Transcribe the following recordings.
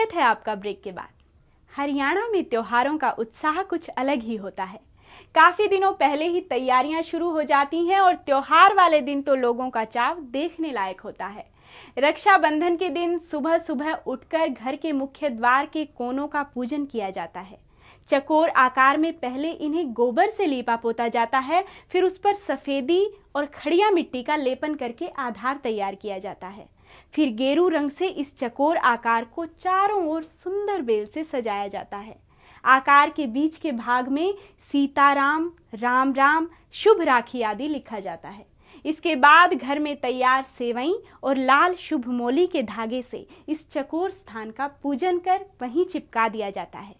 स्वागत है आपका ब्रेक के बाद। हरियाणा में त्योहारों का उत्साह कुछ अलग ही होता है। काफी दिनों पहले ही तैयारियां शुरू हो जाती हैं और त्योहार वाले दिन तो लोगों का चाव देखने लायक होता है। रक्षाबंधन के दिन सुबह सुबह उठकर घर के मुख्य द्वार के कोनों का पूजन किया जाता है। चकोर आकार में पहले इन्हें गोबर से लीपा पोता जाता है, फिर उस पर सफेदी और खड़िया मिट्टी का लेपन करके आधार तैयार किया जाता है। फिर गेरू रंग से इस चकोर आकार को चारों ओर सुंदर बेल से सजाया जाता है। आकार के बीच के भाग में सीताराम, राम राम, शुभ राखी आदि लिखा जाता है। इसके बाद घर में तैयार सेवई और लाल शुभ मोली के धागे से इस चकोर स्थान का पूजन कर वहीं चिपका दिया जाता है।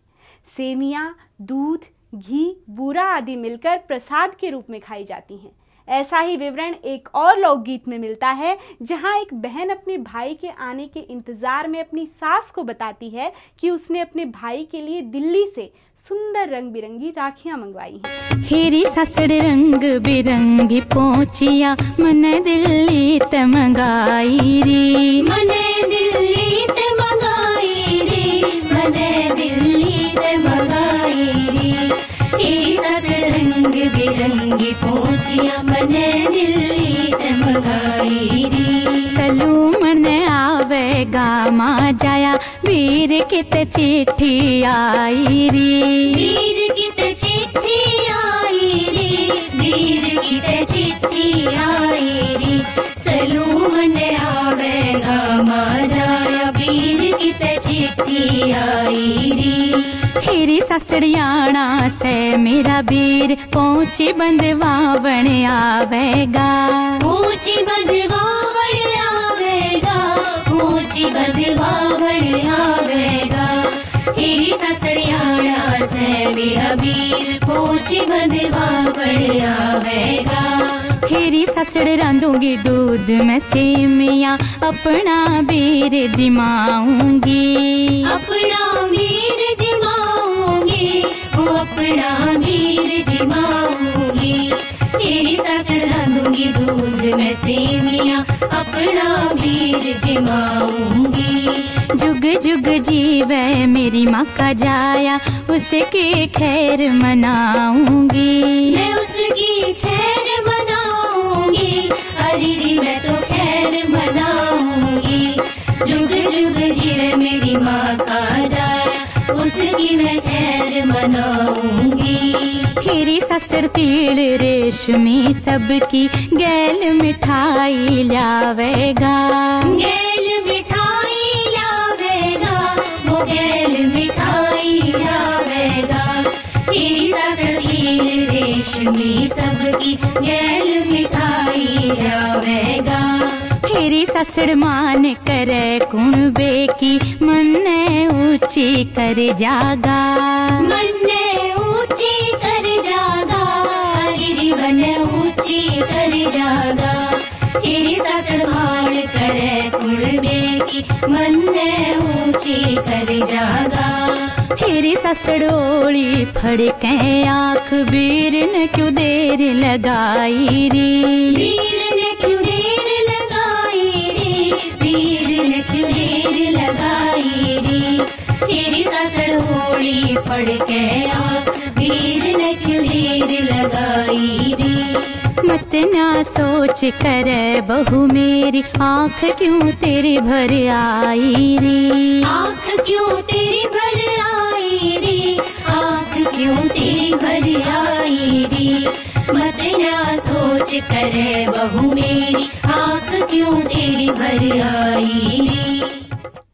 सेमियां, दूध, घी, बूरा आदि मिलकर प्रसाद के रूप में खाई जाती हैं। ऐसा ही विवरण एक और लोकगीत में मिलता है, जहां एक बहन अपने भाई के आने के इंतजार में अपनी सास को बताती है कि उसने अपने भाई के लिए दिल्ली से सुंदर रंग बिरंगी राखियां मंगवाई हैं। हेरी सासड़ रंग बिरंगी पोचिया मन दिल्ली ते मंगाई रे, मने दिल्ली ते मंगाई रे, मने दिल्ली ते मंगाई रे। हेरी सासड़ रंग बिरंगी पोचिया मने दिल्ली ते मंगाई रे। सलूमन आवेगा मां जाया वीर कित चिट्ठी आई रे, वीर कित चिट्ठी आई रे, वीर कित चिट्ठी आई रे। सलूमन आवेगा मां जाया वीर कित चिट्ठी आई रे। हेरी सासड़ियाणा से मेरा वीर पहुंची बंधवा बन आवेगा, पहुंची बंधवा बन आवेगा, पहुंची बंधवा बन आवेगा। हेरी सासड़ियाणा से मेरा वीर पहुंची बंधवा बन आवेगा। हेरी सासड़ रांधूंगी दूध में सेमियां अपना वीर जिमाऊंगी, अपना वीर जिमाऊंगी, वो अपना वीर जिमाऊंगी। हेरी सासड़ रांधूंगी दूध में सेमियां अपना वीर जिमाऊंगी। जुग जुग जीवे मेरी माँ का जाया उसकी खैर मनाऊंगी, मैं उसकी खैर मनाऊंगी, अरे रे मैं तो खैर मनाऊंगी। जुग जुग जीवे मेरी माँ का जाया उसकी मैं खैर मनाऊंगी। हेरी सासड़ तिल रेशमी सबकी गैल मिठाई लावेगा, गैल मिठाई लावेगा, वो गैल मिठाई लावेगा। हेरी सासड़ तिल रेशमी सबकी गैल मिठाई लावेगा। हेरी सासड़ मान करे कुणबे की मन्ने ऊंची कर जागा, मन्ने ऊंची कर जागा, रे मन ऊंची कर जागा। हेरी सासड़ मान करे कुणबे की मन्ने ऊंची कर जागा। हेरी सासड़ ओली फड़के आँख वीर ने क्यों देर लगाई रे, वीर ने क्यों देर लगाई रे, वीर ने क्यों देर लगाई रे। हेरी सासड़ ओली फड़के आँख वीर ने क्यों देर लगाई रे। मत ना सोच करे बहू मेरी आँख क्यों तेरी भर आई रे, आँख क्यों तेरी भर आई रे, आँख क्यों तेरी भर आई रे। मत ना सोच करे बहू मेरी आँख क्यों तेरी भर आई रे।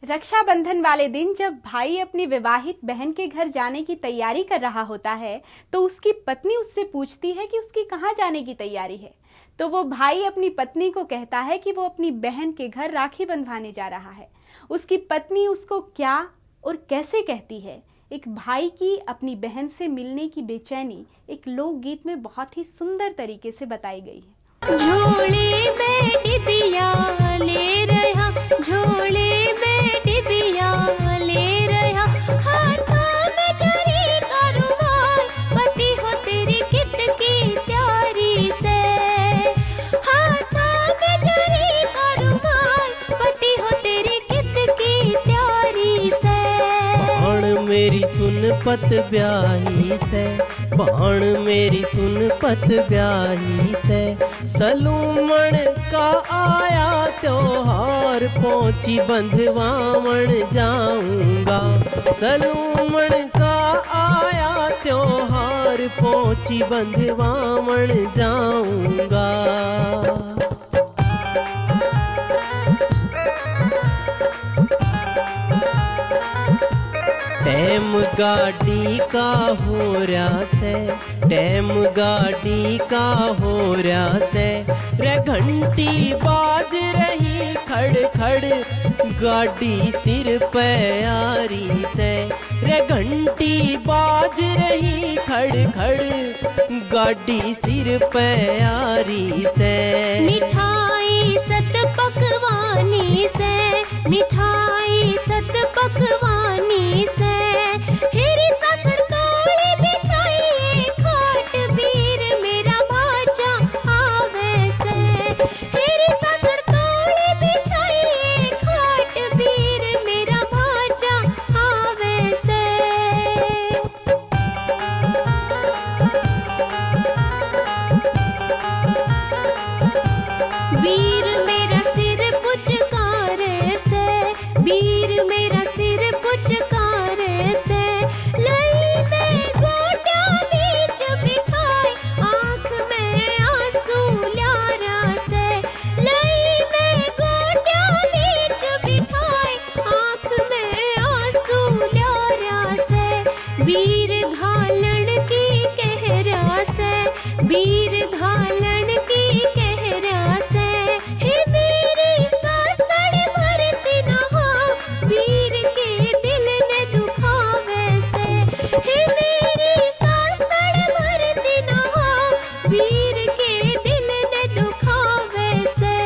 रक्षाबंधन वाले दिन जब भाई अपनी विवाहित बहन के घर जाने की तैयारी कर रहा होता है तो उसकी पत्नी उससे पूछती है कि उसकी कहाँ जाने की तैयारी है। तो वो भाई अपनी पत्नी को कहता है कि वो अपनी बहन के घर राखी बंधवाने जा रहा है। उसकी पत्नी उसको क्या और कैसे कहती है, एक भाई की अपनी बहन से मिलने की बेचैनी एक लोकगीत में बहुत ही सुंदर तरीके से बताई गई है। झोले में डिबिया ले रहा, झोले में डिबिया ले रहा, हाथों में चोरी कारोबार, पति हो तेरी कित की प्यारी से, हाथों में चोरी कारोबार, पति हो तेरी कित की प्यारी से। पत ब्याही से, भाण मेरी सुन पत ब्याही से। सलूमण का आया त्योहार, पहुंची बंधवावण जाऊंगा। सलूमण का आया त्योहार, पहुंची बंधवावण जाऊंगा। टैम गाड़ी का हो रहा से, टैम गाड़ी का हो रहा से। रे घंटी बाज रही खड़ खड़, गाड़ी सिर पे आ रही से। रे घंटी बाज रही खड़ खड़, गाड़ी सिर पे आ रही से। मिठाई सत पकवानी से, मिठाई सत पकवानी से। हेरी सासड़ तोड़ी बिछाई खाट, वीर मेरा भाचा आवे से। हेरी सासड़ तोड़ी बिछाई खाट, वीर मेरा भाचा आवे से। वीर मेरा सिर पुचकारे से, वीर मेरा सिर पुचकारे से। लई में गोटा बीच बिठाई, आँख में आंसू ल्यारा से। लई में गोटा बीच बिठाई, आँख में आंसू ल्यारा से। वीर घालन की कहरा से, वीर घालन की कहरा से। हे मेरी सासड़ भरती न हो, वीर के दिल ने दुखावे से। हे मेरी सासड़ भरती न हो, वीर के दिल ने दुखावे से।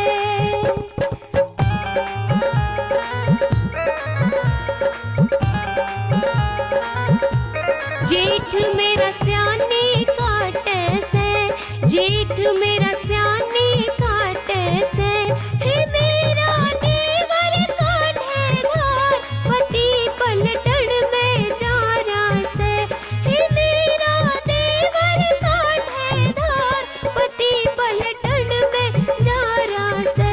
जेठ मेरा स्यानी काटे से, जेठ मेरा स्यानी काटे से। हे मेरा देवर काटे धार, पति पलटन में जा रहा से। हे मेरा देवर काटे धार, पति पलटन में जा रहा से।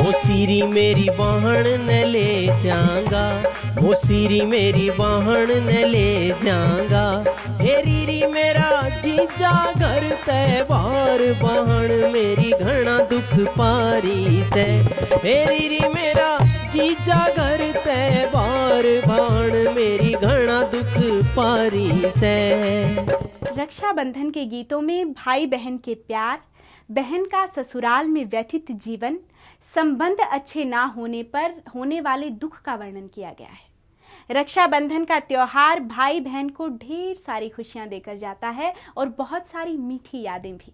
मोसीरी मेरी वाहन न ले जाऊंगा, मोसीरी मेरी वाहन न ले जाऊंगा। हेरीरी मेरा जीजा घर त्योहार, वाहन मेरी घना दुख पारी से। हेरीरी मेरा जीजा घर त्योहार, वाहन मेरी घना दुख पारी से। रक्षाबंधन के गीतों में भाई बहन के प्यार, बहन का ससुराल में व्यथित जीवन, संबंध अच्छे ना होने पर होने वाले दुख का वर्णन किया गया है। रक्षाबंधन का त्योहार भाई बहन को ढेर सारी खुशियां देकर जाता है और बहुत सारी मीठी यादें भी।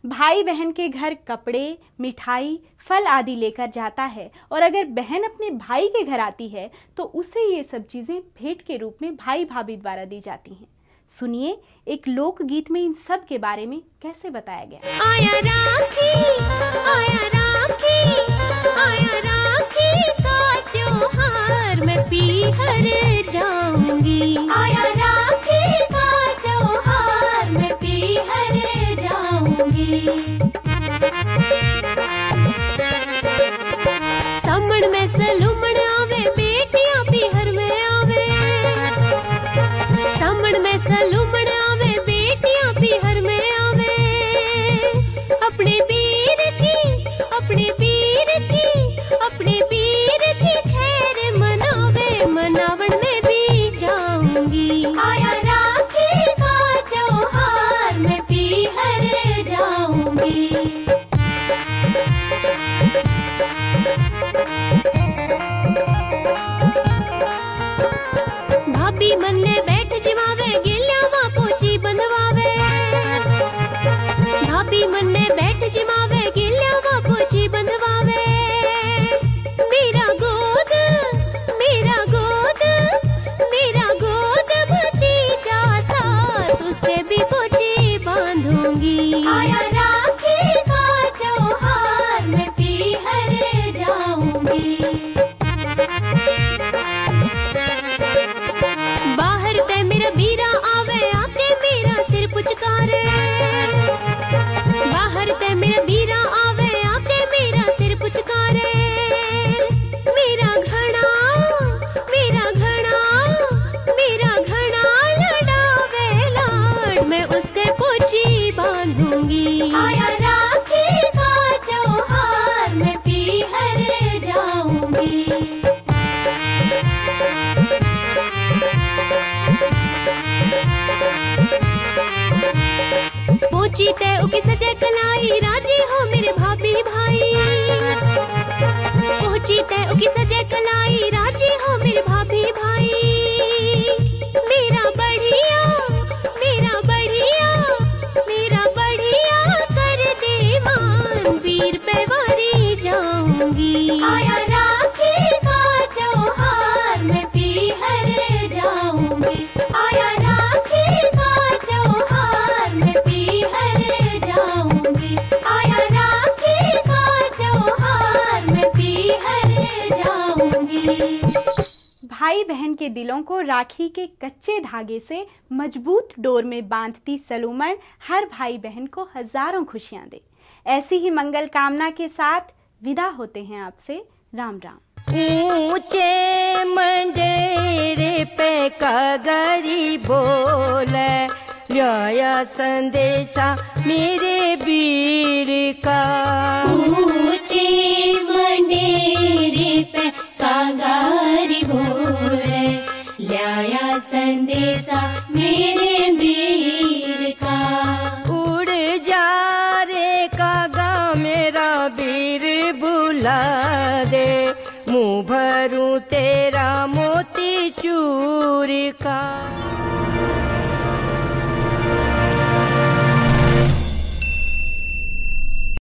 भाई बहन के घर कपड़े, मिठाई, फल आदि लेकर जाता है और अगर बहन अपने भाई के घर आती है तो उसे ये सब चीजें भेंट के रूप में भाई भाभी द्वारा दी जाती हैं। सुनिए एक लोकगीत में इन सब के बारे में कैसे बताया गया। आया राखी, आया राखी, आया राखी का त्योहार, मैं पीहर जाऊंगी। आया राखी का त्योहार, मैं पीहर जाऊंगी। समण में सलूमण आवे, बेटियां पीहर में आवे। समण में सलूमण आवे, बेटियां पीहर में आवे। अपने वीर की, अपने वीर की, अपने वीर की खैर मनावे, मनावण में भी जाऊंगी। बांधूंगी। आया राखी का त्योहार मैं पीहर जाऊंगी। पोची तय उकी सजे कलाई राजी हो मेरे भाभी भाई। पोची तय उकी सजे कलाई राजी हो मेरे भाभी भाई। मेरा बढ़िया मेरा बढ़िया मेरा बढ़िया कर दे मान वीर पे वारी जाऊंगी। आया राखी का त्योहार मैं पीहर जाऊंगी। आया राखी का त्योहार मैं पीहर जाऊंगी। आया राखी का त्योहार मैं पीहर जाऊंगी। भाई बहन के दिलों को राखी के कच्चे धागे से मजबूत डोर में बांधती सलूमन हर भाई बहन को हजारों खुशियां दे। ऐसी ही मंगल कामना के साथ विदा होते हैं आपसे। राम राम। ऊंचे मंडेरे पे कगरी बोले लाया संदेशा मेरे वीर का। ऊंचे मंडेरे पे कागारी बोले लाया संदेशा मेरे वीर का। उड़ जा रे कागा मेरा वीर बुला दे मुँह भरूं तेरा मोती चूर का।